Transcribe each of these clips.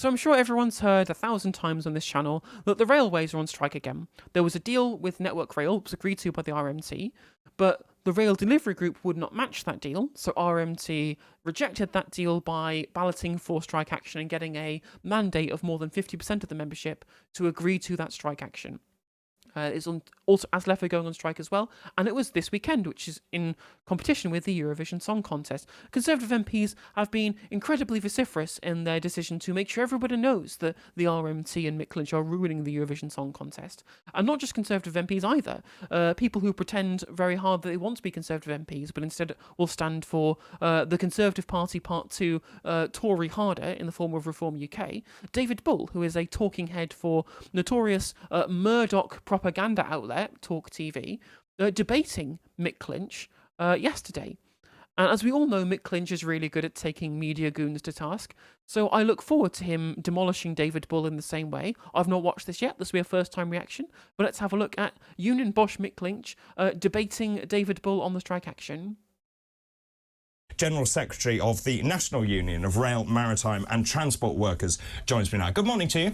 So I'm sure everyone's heard 1,000 times on this channel that the railways are on strike again. There was a deal with Network Rail, it was agreed to by the RMT, but the rail delivery group would not match that deal, so RMT rejected that deal by balloting for strike action and getting a mandate of more than 50% of the membership to agree to that strike action. Is on also ASLEF are going on strike as well, and it was this weekend, which is in competition with the Eurovision Song Contest. Conservative MPs have been incredibly vociferous in their decision to make sure everybody knows that the RMT and Mick Lynch are ruining the Eurovision Song Contest, and not just Conservative MPs either. People who pretend very hard that they want to be Conservative MPs, but instead will stand for the Conservative Party Part 2 Tory harder in the form of Reform UK. David Bull, who is a talking head for notorious Murdoch propaganda outlet, Talk TV, debating Mick Lynch yesterday. And as we all know, Mick Lynch is really good at taking media goons to task, so I look forward to him demolishing David Bull in the same way. I've not watched this yet, this will be a first-time reaction, but let's have a look at Union Bosch Mick Lynch debating David Bull on the strike action. General Secretary of the National Union of Rail, Maritime and Transport Workers joins me now. Good morning to you.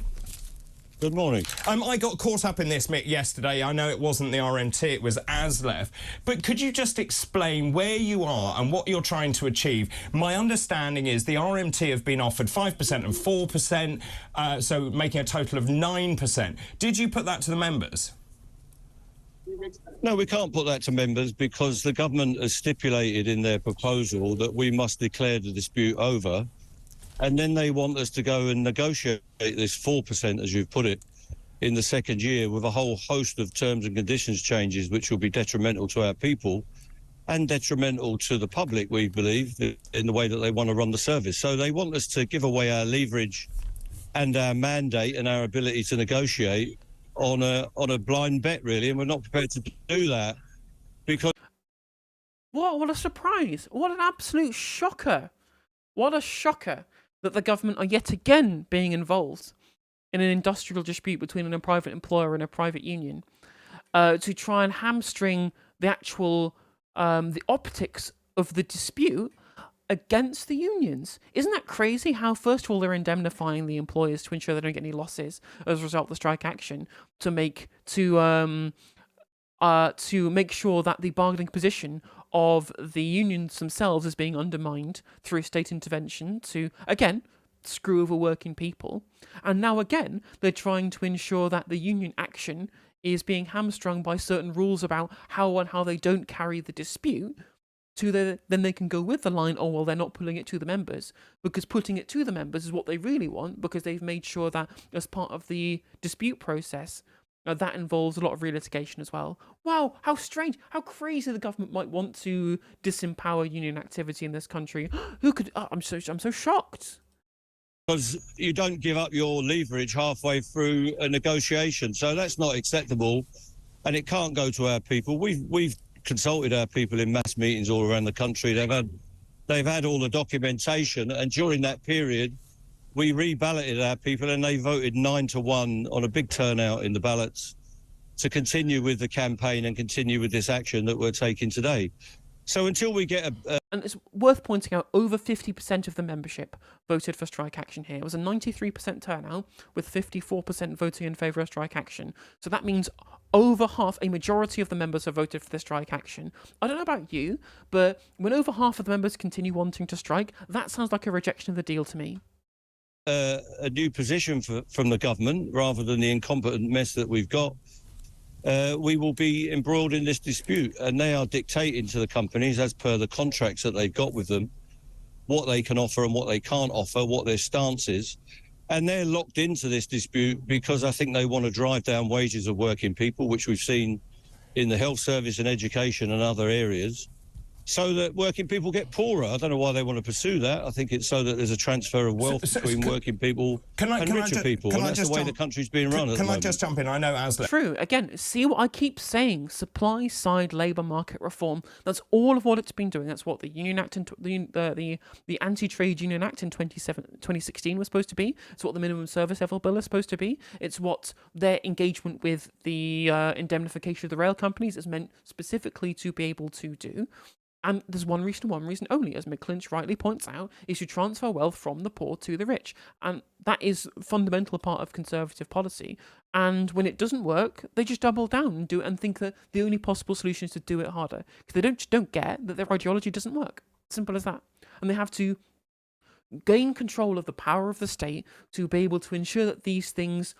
Good morning. I got caught up in this, Mick, yesterday. I know it wasn't the RMT, it was ASLEF. But could you just explain where you are and what you're trying to achieve? My understanding is the RMT have been offered 5% and 4%, so making a total of 9%. Did you put that to the members? No, we can't put that to members because the government has stipulated in their proposal that we must declare the dispute over. And then they want us to go and negotiate this 4%, as you've put it, in the second year with a whole host of terms and conditions changes, which will be detrimental to our people and detrimental to the public, we believe, in the way that they want to run the service. So they want us to give away our leverage and our mandate and our ability to negotiate on a blind bet, really, and we're not prepared to do that because... What a surprise. What an absolute shocker. What a shocker that the government are yet again being involved in an industrial dispute between a private employer and a private union to try and hamstring the actual the optics of the dispute against the unions. Isn't that crazy how, first of all, they're indemnifying the employers to ensure they don't get any losses as a result of the strike action, to make sure that the bargaining position of the unions themselves is being undermined through state intervention to, again, screw over working people. And now, again, they're trying to ensure that the union action is being hamstrung by certain rules about how they don't carry the dispute, then they can go with the line, oh, well, they're not putting it to the members, because putting it to the members is what they really want, because they've made sure that as part of the dispute process, that involves a lot of re-litigation as well. Wow, how strange, how crazy the government might want to disempower union activity in this country. Who could? I'm so shocked. Because you don't give up your leverage halfway through a negotiation, so that's not acceptable, and it can't go to our people. We've consulted our people in mass meetings all around the country. They've had all the documentation, and during that period, we reballoted our people and they voted 9-1 on a big turnout in the ballots to continue with the campaign and continue with this action that we're taking today. So until we get And it's worth pointing out, over 50% of the membership voted for strike action here. It was a 93% turnout, with 54% voting in favour of strike action. So that means over half, a majority of the members have voted for the strike action. I don't know about you, but when over half of the members continue wanting to strike, that sounds like a rejection of the deal to me. A new position from the government, rather than the incompetent mess that we've got, we will be embroiled in this dispute, and they are dictating to the companies, as per the contracts that they've got with them, what they can offer and what they can't offer, what their stance is. And they're locked into this dispute because I think they want to drive down wages of working people, which we've seen in the health service and education and other areas, so that working people get poorer. I don't know why they want to pursue that. I think it's so that there's a transfer of wealth between working people and richer people. And that's the way the country's being run at the moment. Can I just jump in? I know ASLEF... True. Again, see what I keep saying, supply-side labour market reform. That's all of what it's been doing. That's what the Union Act, the Anti-Trade Union Act in 2016 was supposed to be. It's what the Minimum Service Level Bill is supposed to be. It's what their engagement with the indemnification of the rail companies is meant specifically to be able to do. And there's one reason only, as Mick Lynch rightly points out, is to transfer wealth from the poor to the rich. And that is a fundamental part of conservative policy. And when it doesn't work, they just double down and do it and think that the only possible solution is to do it harder. Because they don't get that their ideology doesn't work. Simple as that. And they have to gain control of the power of the state to be able to ensure that these things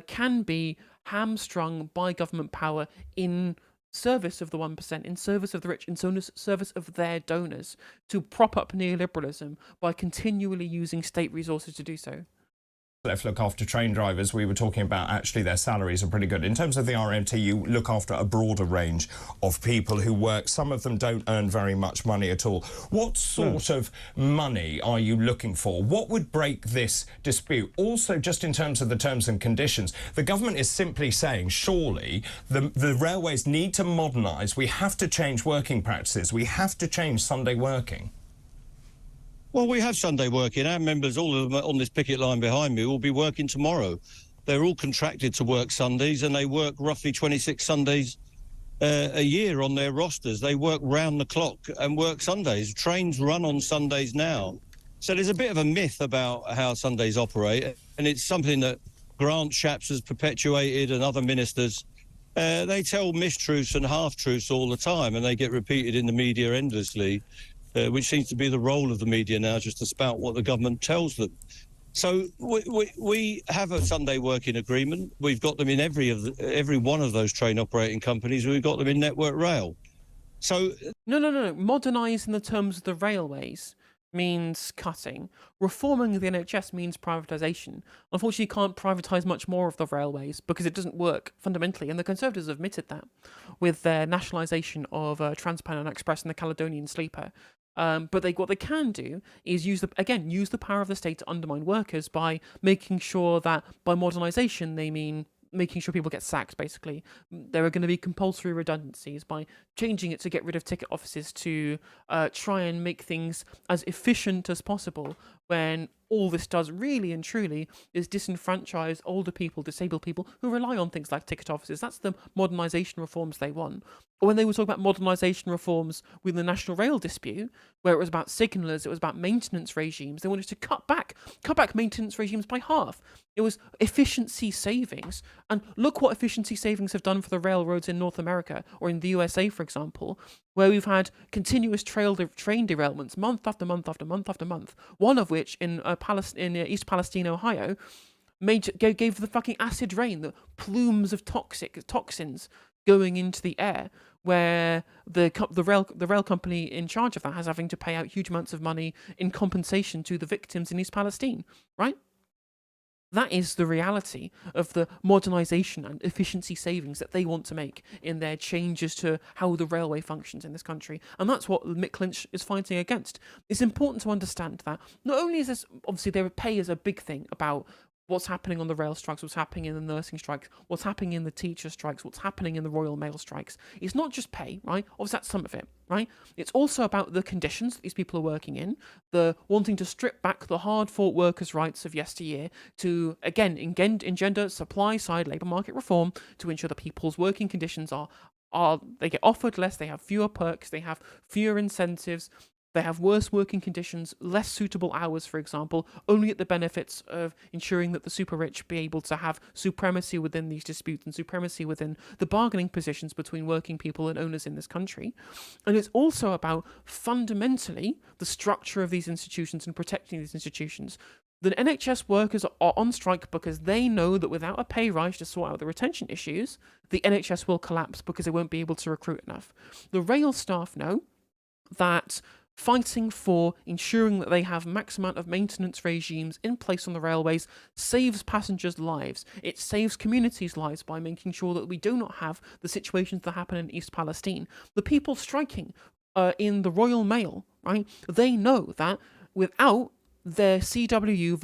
can be hamstrung by government power in service of the 1%, in service of the rich, in service of their donors, to prop up neoliberalism by continually using state resources to do so. Let's look after train drivers. We were talking about actually their salaries are pretty good. In terms of the RMT, you look after a broader range of people who work. Some of them don't earn very much money at all. What sort of money are you looking for? What would break this dispute? Also, just in terms of the terms and conditions, the government is simply saying, surely, the railways need to modernise. We have to change working practices. We have to change Sunday working. Well, we have Sunday working. Our members, all of them on this picket line behind me, will be working tomorrow. They're all contracted to work Sundays, and they work roughly 26 Sundays a year on their rosters. They work round the clock and work Sundays. Trains run on Sundays now. So there's a bit of a myth about how Sundays operate, and it's something that Grant Shapps has perpetuated and other ministers. They tell mistruths and half-truths all the time, and they get repeated in the media endlessly. Which seems to be the role of the media now, just to spout what the government tells them. So we have a Sunday working agreement. We've got them in every one of those train operating companies. We've got them in Network Rail. So No. Modernise in the terms of the railways means cutting. Reforming the NHS means privatisation. Unfortunately, you can't privatise much more of the railways because it doesn't work fundamentally, and the Conservatives have admitted that with their nationalisation of Transpennine Express and the Caledonian Sleeper. But what they can do is use the power of the state to undermine workers by making sure that by modernisation they mean making sure people get sacked, basically. There are going to be compulsory redundancies by changing it to get rid of ticket offices to try and make things as efficient as possible, when all this does really and truly is disenfranchise older people, disabled people who rely on things like ticket offices. That's the modernisation reforms they want. Or when they were talking about modernisation reforms with the National Rail dispute, where it was about signallers, it was about maintenance regimes, they wanted to cut back maintenance regimes by half. It was efficiency savings. And look what efficiency savings have done for the railroads in North America, or in the USA, for example, where we've had continuous train derailments month after month after month after month. One of which in East Palestine, Ohio, gave the fucking acid rain, the plumes of toxins going into the air, where the rail company in charge of that has having to pay out huge amounts of money in compensation to the victims in East Palestine, right? That is the reality of the modernisation and efficiency savings that they want to make in their changes to how the railway functions in this country. And that's what Mick Lynch is fighting against. It's important to understand that not only is this, obviously their pay is a big thing about what's happening on the rail strikes, what's happening in the nursing strikes, what's happening in the teacher strikes, what's happening in the Royal Mail strikes. It's not just pay, right? Obviously that's some of it, right? It's also about the conditions that these people are working in, the wanting to strip back the hard-fought workers' rights of yesteryear to, again, engender supply-side labour market reform to ensure that people's working conditions are they get offered less, they have fewer perks, they have fewer incentives, they have worse working conditions, less suitable hours, for example, only at the benefits of ensuring that the super rich be able to have supremacy within these disputes and supremacy within the bargaining positions between working people and owners in this country. And it's also about fundamentally the structure of these institutions and protecting these institutions. The NHS workers are on strike because they know that without a pay rise to sort out the retention issues, the NHS will collapse because they won't be able to recruit enough. The rail staff know that fighting for ensuring that they have max amount of maintenance regimes in place on the railways saves passengers' lives. It saves communities' lives by making sure that we do not have the situations that happen in East Palestine. The people striking in the Royal Mail, right? They know that without their CW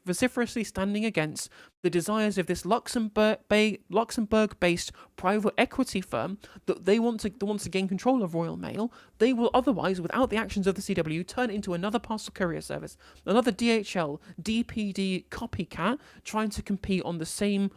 vociferously standing against the desires of this Luxembourg-based private equity firm that they want to gain control of Royal Mail, they will otherwise, without the actions of the CW, turn into another parcel courier service, another DHL, DPD copycat, trying to compete on the same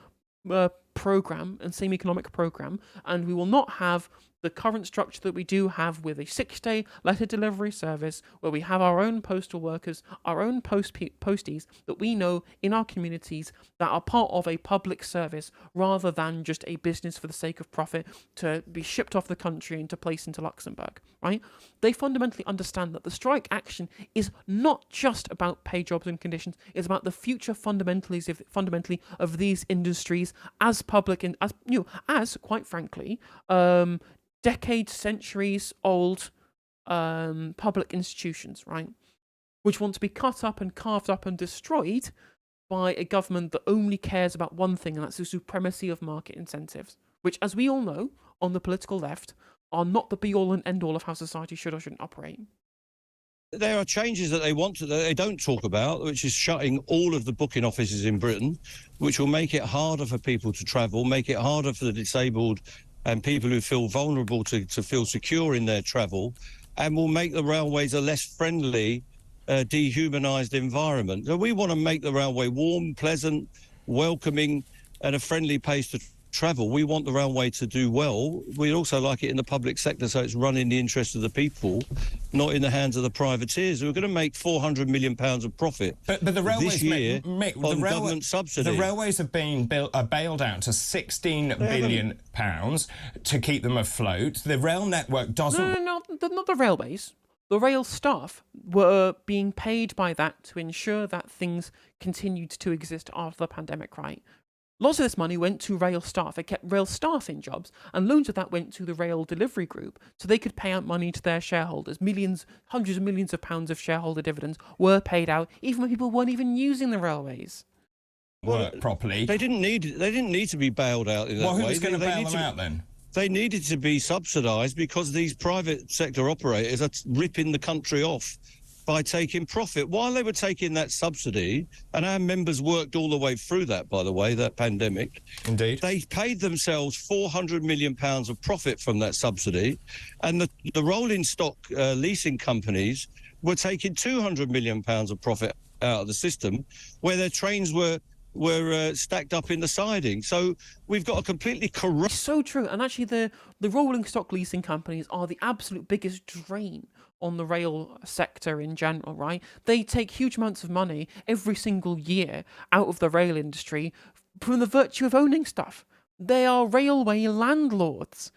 program and same economic program, and we will not have the current structure that we do have with a 6-day letter delivery service, where we have our own postal workers, our own posties that we know in our communities that are part of a public service rather than just a business for the sake of profit to be shipped off the country and to place into Luxembourg, right? They fundamentally understand that the strike action is not just about pay, jobs and conditions. It's about the future fundamentally of these industries as public and as quite frankly, decades, centuries old public institutions, right? Which want to be cut up and carved up and destroyed by a government that only cares about one thing, and that's the supremacy of market incentives, which, as we all know, on the political left, are not the be-all and end-all of how society should or shouldn't operate. There are changes that that they don't talk about, which is shutting all of the booking offices in Britain, which will make it harder for people to travel, make it harder for the disabled and people who feel vulnerable to feel secure in their travel, and will make the railways a less friendly, dehumanised environment. So we want to make the railway warm, pleasant, welcoming and a friendly place to travel. We want the railway to do well. We also like it in the public sector, so it's run in the interest of the people, not in the hands of the privateers who are going to make £400 million of profit but the railways, this year on government subsidy. The railways have been bailed out to £16 billion to keep them afloat. The rail network doesn't... No, not the railways. The rail staff were being paid by that to ensure that things continued to exist after the pandemic, right? Lots of this money went to rail staff. It kept rail staff in jobs, and loads of that went to the rail delivery group, so they could pay out money to their shareholders. Millions, hundreds of millions of pounds of shareholder dividends were paid out, even when people weren't even using the railways. Work properly. They didn't need to be bailed out in that way. Well, who was going to bail them out then? They needed to be subsidised because these private sector operators are ripping the country off by taking profit. While they were taking that subsidy, and our members worked all the way through that, by the way, that pandemic. Indeed. They paid themselves £400 million of profit from that subsidy, and the rolling stock leasing companies were taking £200 million of profit out of the system, where their trains were stacked up in the siding. So we've got a completely corrupt... It's so true, and actually the rolling stock leasing companies are the absolute biggest drain on the rail sector in general, right? They take huge amounts of money every single year out of the rail industry from the virtue of owning stuff. They are railway landlords.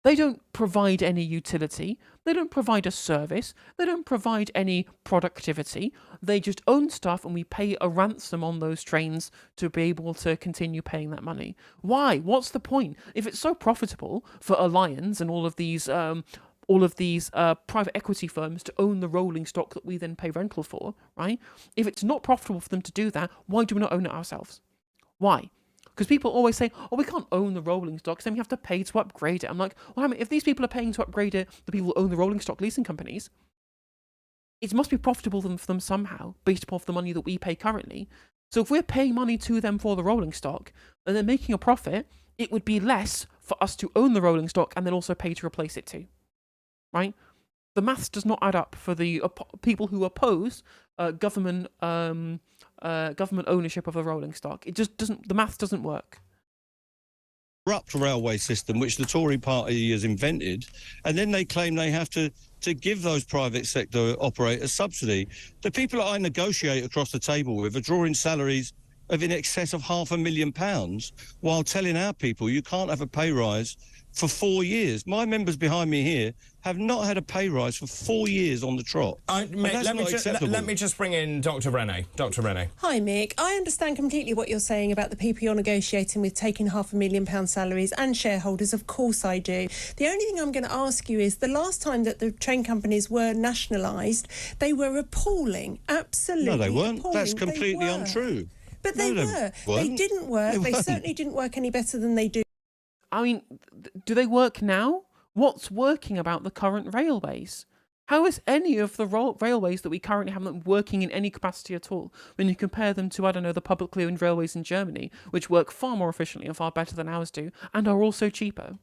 They don't provide any utility. They don't provide a service. They don't provide any productivity. They just own stuff, and we pay a ransom on those trains to be able to continue paying that money. Why? What's the point? If it's so profitable for Allianz and all of these private equity firms to own the rolling stock that we then pay rental for, right? If it's not profitable for them to do that, why do we not own it ourselves? Why? Because people always say, oh, we can't own the rolling stock, because then we have to pay to upgrade it. I'm like, well, I mean, if these people are paying to upgrade it, the people who own the rolling stock leasing companies, it must be profitable for them somehow, based upon the money that we pay currently. So if we're paying money to them for the rolling stock, and they're making a profit, it would be less for us to own the rolling stock and then also pay to replace it too. Right? The maths does not add up for the people who oppose government ownership of the rolling stock. It just doesn't. The maths doesn't work. Corrupt railway system, which the Tory party has invented, and then they claim they have to give those private sector operators subsidy. The people that I negotiate across the table with are drawing salaries of in excess of £500,000, while telling our people you can't have a pay rise for 4 years. My members behind me here have not had a pay rise for 4 years on the trot. Mate, let me just bring in Dr. Renee. Dr. Renee. Hi, Mick. I understand completely what you're saying about the people you're negotiating with taking £500,000 salaries and shareholders. Of course I do. The only thing I'm going to ask you is, the last time that the train companies were nationalised, they were appalling. Absolutely. No, they weren't. Appalling. That's completely untrue. But they were. They didn't work. They certainly didn't work any better than they do. I mean, do they work now? What's working about the current railways? How is any of the railways that we currently have working in any capacity at all when you compare them to, I don't know, the publicly owned railways in Germany, which work far more efficiently and far better than ours do, and are also cheaper?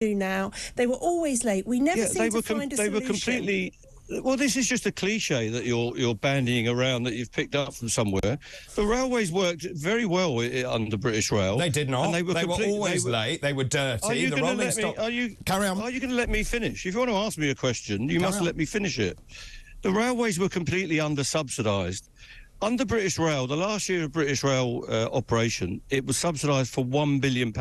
Now, they were always late. We never seemed to find a solution. Well, this is just a cliche that you're bandying around that you've picked up from somewhere. The railways worked very well under British Rail. They did not. And they were always late. They were dirty. Are you the going rolling to let stock. Carry on. Are you going to let me finish? If you want to ask me a question, you must let me finish it. The railways were completely under-subsidised. Under British Rail, the last year of British Rail operation, it was subsidised for £1 billion.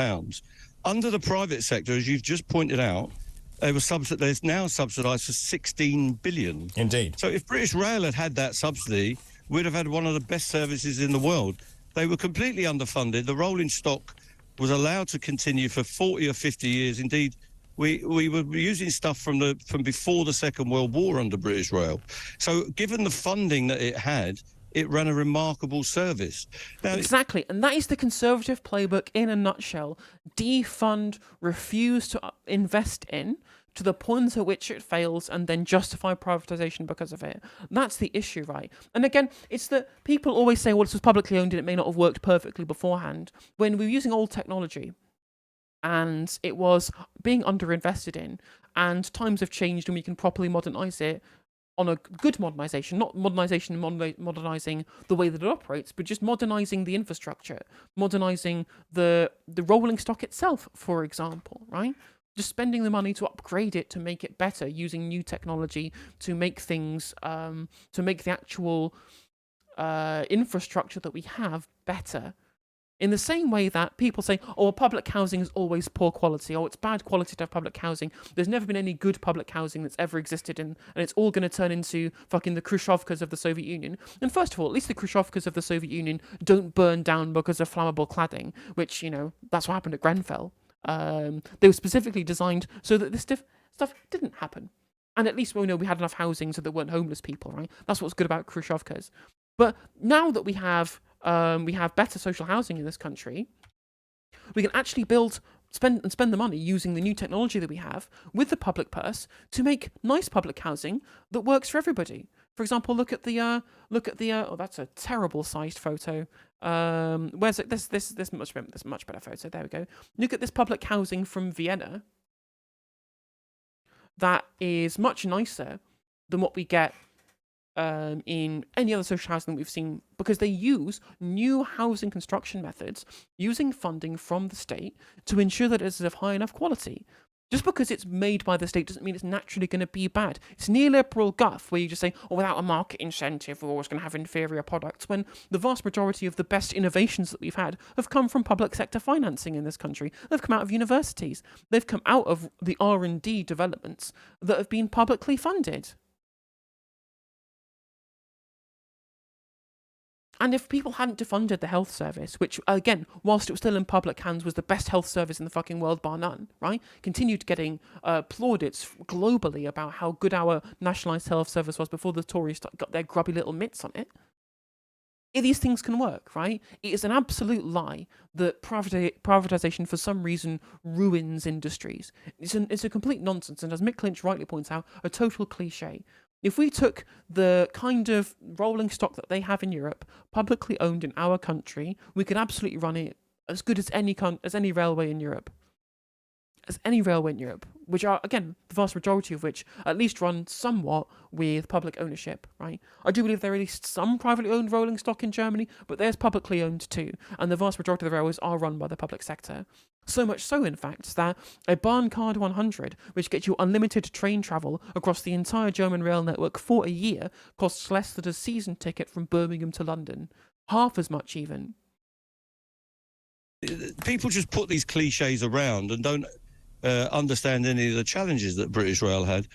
Under the private sector, as you've just pointed out, there's now subsidised for £16 billion. Indeed. So if British Rail had that subsidy, we'd have had one of the best services in the world. They were completely underfunded. The rolling stock was allowed to continue for 40 or 50 years. Indeed, we were using stuff from before the Second World War under British Rail. So given the funding that it had, it ran a remarkable service. Now, exactly, and that is the Conservative playbook in a nutshell. Defund, refuse to invest in, to the point at which it fails, and then justify privatisation because of it. That's the issue, right? And again, it's that people always say, well, this was publicly owned and it may not have worked perfectly beforehand. When we were using old technology, and it was being underinvested in, and times have changed and we can properly modernise it, on a good modernisation, not modernisation modernising the way that it operates, but just modernising the infrastructure, modernising the rolling stock itself, for example, right? Just spending the money to upgrade it, to make it better, using new technology to make things, to make the actual infrastructure that we have better. In the same way that people say, oh, public housing is always poor quality, oh, it's bad quality to have public housing. There's never been any good public housing that's ever existed, and it's all going to turn into fucking the Khrushchevkas of the Soviet Union. And first of all, at least the Khrushchevkas of the Soviet Union don't burn down because of flammable cladding, which, that's what happened at Grenfell. They were specifically designed so that this stuff didn't happen. And at least we know we had enough housing so there weren't homeless people, right? That's what's good about Khrushchevkas. But now that we have better social housing in this country, we can actually spend the money using the new technology that we have with the public purse to make nice public housing that works for everybody. For example, look at the oh, that's a terrible sized photo. Where's it? This much better photo. There we go. Look at this public housing from Vienna. That is much nicer than what we get in any other social housing that we've seen, because they use new housing construction methods using funding from the state to ensure that it's of high enough quality. Just because it's made by the state doesn't mean it's naturally going to be bad. It's neoliberal guff where you just say, oh, without a market incentive, we're always going to have inferior products, when the vast majority of the best innovations that we've had have come from public sector financing in this country. They've come out of universities. They've come out of the R&D developments that have been publicly funded. And if people hadn't defunded the health service, which, again, whilst it was still in public hands, was the best health service in the fucking world, bar none, right? Continued getting plaudits globally about how good our nationalised health service was before the Tories got their grubby little mitts on it. These things can work, right? It is an absolute lie that privatisation, for some reason, ruins industries. It's a complete nonsense, and as Mick Lynch rightly points out, a total cliche. If we took the kind of rolling stock that they have in Europe, publicly owned in our country, we could absolutely run it as good as any railway in Europe. Which are, again, the vast majority of which at least run somewhat with public ownership, right? I do believe there are at least some privately owned rolling stock in Germany, but there's publicly owned too, and the vast majority of the railways are run by the public sector. So much so, in fact, that a Bahncard 100, which gets you unlimited train travel across the entire German rail network for a year, costs less than a season ticket from Birmingham to London. Half as much, even. People just put these cliches around and don't understand any of the challenges that British Rail had.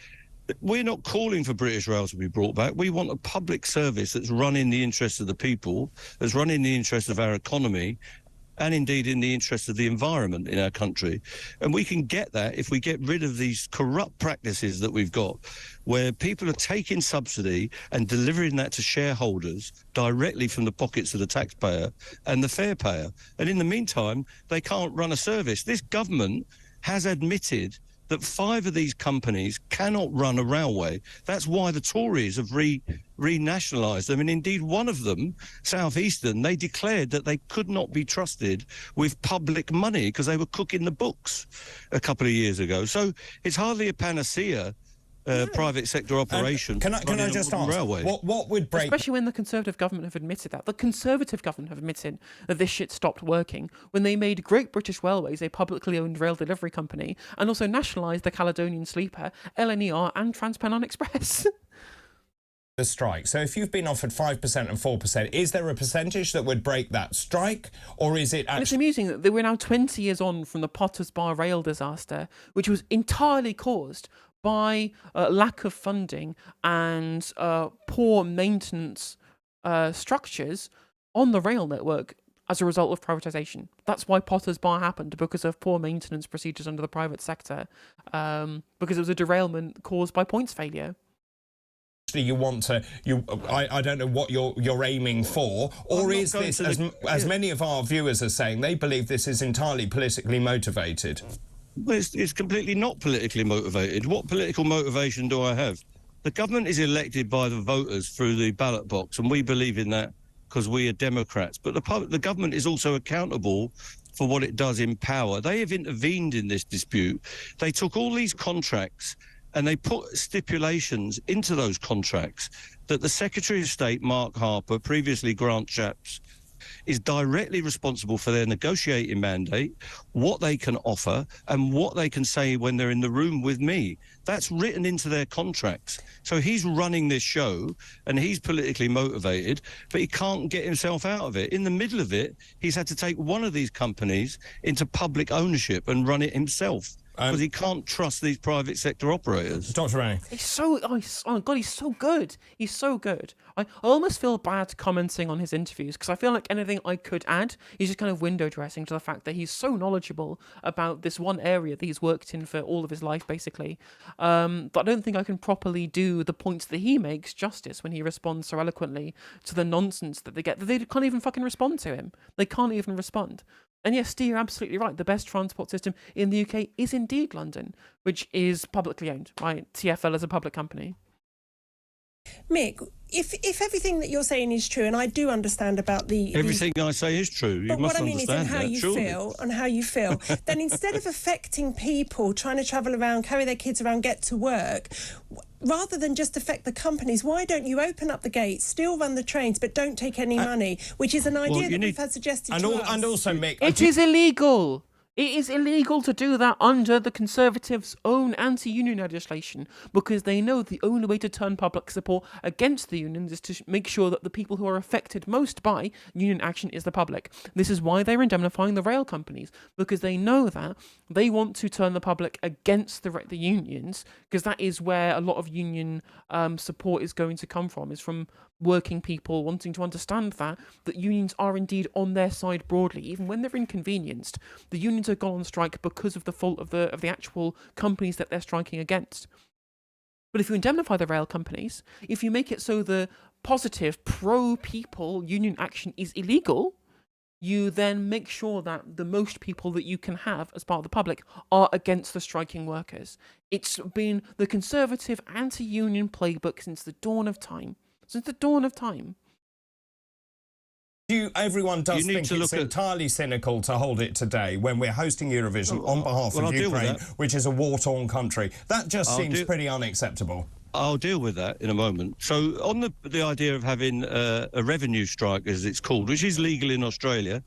We're not calling for British Rail to be brought back. We want a public service that's run in the interest of the people, that's run in the interest of our economy, and indeed in the interest of the environment in our country. And we can get that if we get rid of these corrupt practices that we've got, where people are taking subsidy and delivering that to shareholders directly from the pockets of the taxpayer and the fare payer. And in the meantime, they can't run a service. This government has admitted that 5 of these companies cannot run a railway. That's why the Tories have renationalised them. And indeed, one of them, South Eastern, they declared that they could not be trusted with public money because they were cooking the books a couple of years ago. So it's hardly a panacea private sector operation. Can I just ask, railway. what would break... Especially when the Conservative government have admitted that. The Conservative government have admitted that this shit stopped working when they made Great British Railways a publicly owned rail delivery company and also nationalised the Caledonian Sleeper, LNER and Transpennine Express. the strike. So if you've been offered 5% and 4%, is there a percentage that would break that strike, or is it And it's actually... amusing that we're now 20 years on from the Potters Bar rail disaster, which was entirely caused by lack of funding and poor maintenance structures on the rail network as a result of privatisation. That's why Potters Bar happened, because of poor maintenance procedures under the private sector, because it was a derailment caused by points failure. you want to I don't know what you're aiming for, or is this, as many of our viewers are saying, they believe this is entirely politically motivated? Well, it's completely not politically motivated. What political motivation do I have? The government is elected by the voters through the ballot box, and we believe in that because we are Democrats. But the government is also accountable for what it does in power. They have intervened in this dispute. They took all these contracts and they put stipulations into those contracts that the Secretary of State, Mark Harper, previously Grant Shapps, is directly responsible for their negotiating mandate, what they can offer, and what they can say when they're in the room with me. That's written into their contracts. So he's running this show, and he's politically motivated, but he can't get himself out of it. In the middle of it, he's had to take one of these companies into public ownership and run it himself, because he can't trust these private sector operators. Dr. Rennie. He's so, oh God, he's so good. He's so good. I almost feel bad commenting on his interviews, because I feel like anything I could add is just kind of window dressing to the fact that he's so knowledgeable about this one area that he's worked in for all of his life, basically. But I don't think I can properly do the points that he makes justice when he responds so eloquently to the nonsense that they get. They can't even fucking respond to him. They can't even respond. And yes, Steve, you're absolutely right. The best transport system in the UK is indeed London, which is publicly owned, right? TfL is a public company. Mick, if everything that you're saying is true, and I do understand about the... Everything I say is true. You must understand that, feel and how you feel, then instead of affecting people trying to travel around, carry their kids around, get to work, rather than just affect the companies, why don't you open up the gates, still run the trains, but don't take any money, which is an idea that we've had suggested to us. And also, Mick... It is illegal. It is illegal to do that under the Conservatives' own anti-union legislation, because they know the only way to turn public support against the unions is to make sure that the people who are affected most by union action is the public. This is why they're indemnifying the rail companies, because they know that they want to turn the public against the unions, because that is where a lot of union support is going to come from, is from working people wanting to understand that unions are indeed on their side broadly, even when they're inconvenienced. The unions have gone on strike because of the fault of the actual companies that they're striking against. But if you indemnify the rail companies, if you make it so the positive pro-people union action is illegal, you then make sure that the most people that you can have as part of the public are against the striking workers. It's been the Conservative anti-union playbook since the dawn of time. Since the dawn of time. Everyone does think it's entirely cynical to hold it today when we're hosting Eurovision on behalf of Ukraine, which is a war-torn country. That just seems pretty unacceptable. I'll deal with that in a moment. So on the idea of having a revenue strike, as it's called, which is legal in Australia,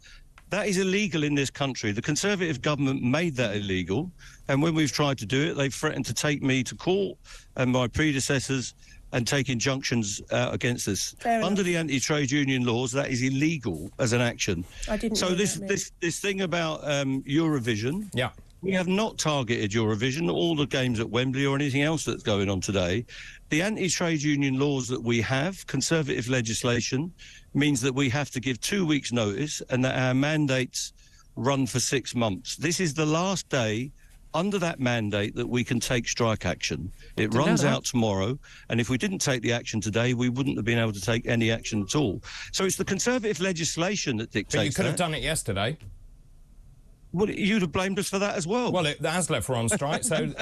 that is illegal in this country. The Conservative government made that illegal, and when we've tried to do it, they've threatened to take me to court and my predecessors and take injunctions out against us. Under the anti-trade union laws, that is illegal as an action. I didn't know this thing about Eurovision, we have not targeted Eurovision, all the games at Wembley or anything else that's going on today. The anti-trade union laws that we have, Conservative legislation, means that we have to give 2 weeks' notice and that our mandates run for 6 months. This is the last day under that mandate that we can take strike action. It runs out tomorrow, and if we didn't take the action today, we wouldn't have been able to take any action at all. So it's the Conservative legislation that dictates that. But you could have done it yesterday. Well, you'd have blamed us for that as well. Well, the ASLEF were on strike, so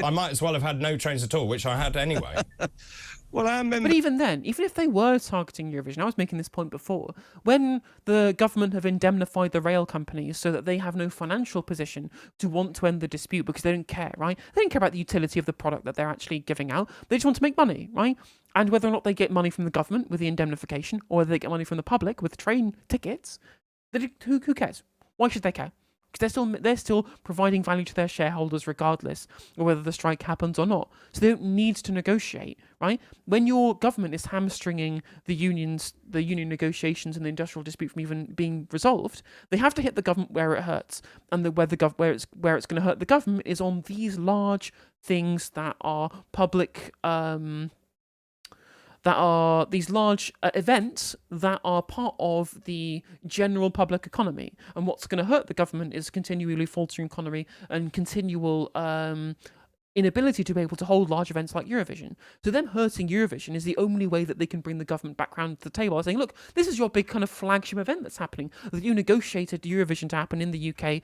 I might as well have had no trains at all, which I had anyway. Well, our But members. even then, even if they were targeting Eurovision, I was making this point before, when the government have indemnified the rail companies so that they have no financial position to want to end the dispute because they don't care, right? They don't care about the utility of the product that they're actually giving out. They just want to make money, right? And whether or not they get money from the government with the indemnification or whether they get money from the public with train tickets, who cares? Why should they care? Because they're still providing value to their shareholders regardless of whether the strike happens or not. So they don't need to negotiate, right? When your government is hamstringing the union negotiations and the industrial dispute from even being resolved, they have to hit the government where it hurts, and where it's going to hurt the government is on these large things that are public. That are these large events that are part of the general public economy. And what's going to hurt the government is continually faltering economy and continual inability to be able to hold large events like Eurovision. So them hurting Eurovision is the only way that they can bring the government back round to the table by saying, look, this is your big kind of flagship event that's happening, that you negotiated Eurovision to happen in the UK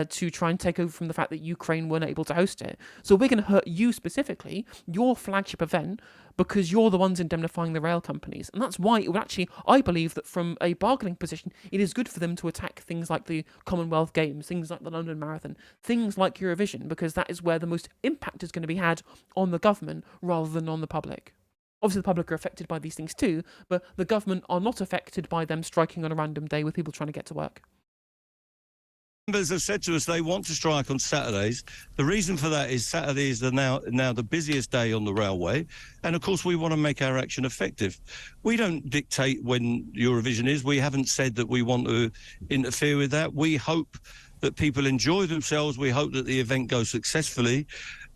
to try and take over from the fact that Ukraine weren't able to host it. So we're going to hurt you specifically, your flagship event, because you're the ones indemnifying the rail companies. And that's why it would actually, I believe that from a bargaining position, it is good for them to attack things like the Commonwealth Games, things like the London Marathon, things like Eurovision, because that is where the most impact is going to be had on the government rather than on the public. Obviously, the public are affected by these things too, but the government are not affected by them striking on a random day with people trying to get to work. Members have said to us they want to strike on Saturdays. The reason for that is Saturday is now the busiest day on the railway, and of course we want to make our action effective. We don't dictate when Eurovision is. We haven't said that we want to interfere with that. We hope that people enjoy themselves. We hope that the event goes successfully,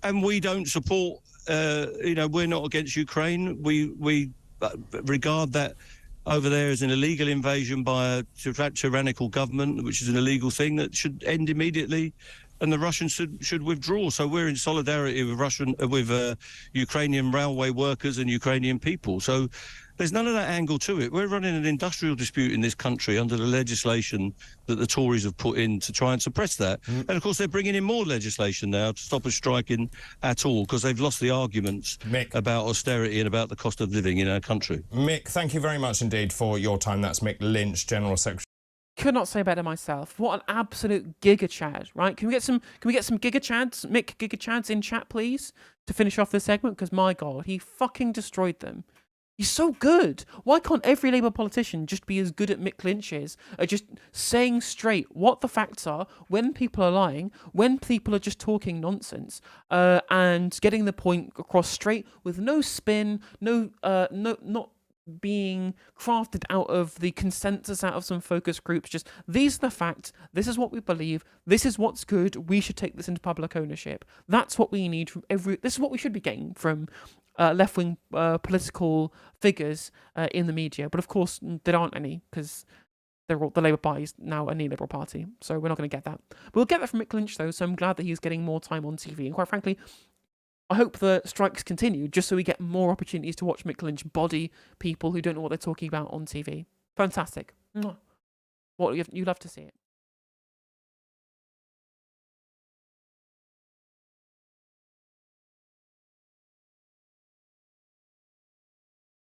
and we don't support. We're not against Ukraine. We regard that over there as an illegal invasion by a tyrannical government, which is an illegal thing that should end immediately, and the Russians should withdraw. So we're in solidarity with Ukrainian railway workers and Ukrainian people. So there's none of that angle to it. We're running an industrial dispute in this country under the legislation that the Tories have put in to try and suppress that. And of course, they're bringing in more legislation now to stop us striking at all, because they've lost the arguments about austerity and about the cost of living in our country. Mick, thank you very much indeed for your time. That's Mick Lynch, General Secretary. Could not say better myself. What an absolute giga chad, right? Can we get some giga chads, Mick giga chads in chat, please, to finish off this segment? Because my God, he fucking destroyed them. He's so good. Why can't every Labour politician just be as good at Mick Lynch is, at just saying straight what the facts are when people are lying, when people are just talking nonsense, and getting the point across straight with no spin, not being crafted out of the consensus out of some focus groups. Just, these are the facts, this is what we believe, this is what's good, we should take this into public ownership. That's what we need from this is what we should be getting from left-wing political figures in the media. But of course there aren't any, because the Labour Party is now a neoliberal party, so we're not going to get that. But we'll get that from Mick Lynch though, so I'm glad that he's getting more time on TV, and quite frankly I hope the strikes continue, just so we get more opportunities to watch Mick Lynch body people who don't know what they're talking about on TV. Fantastic. You'd love to see it.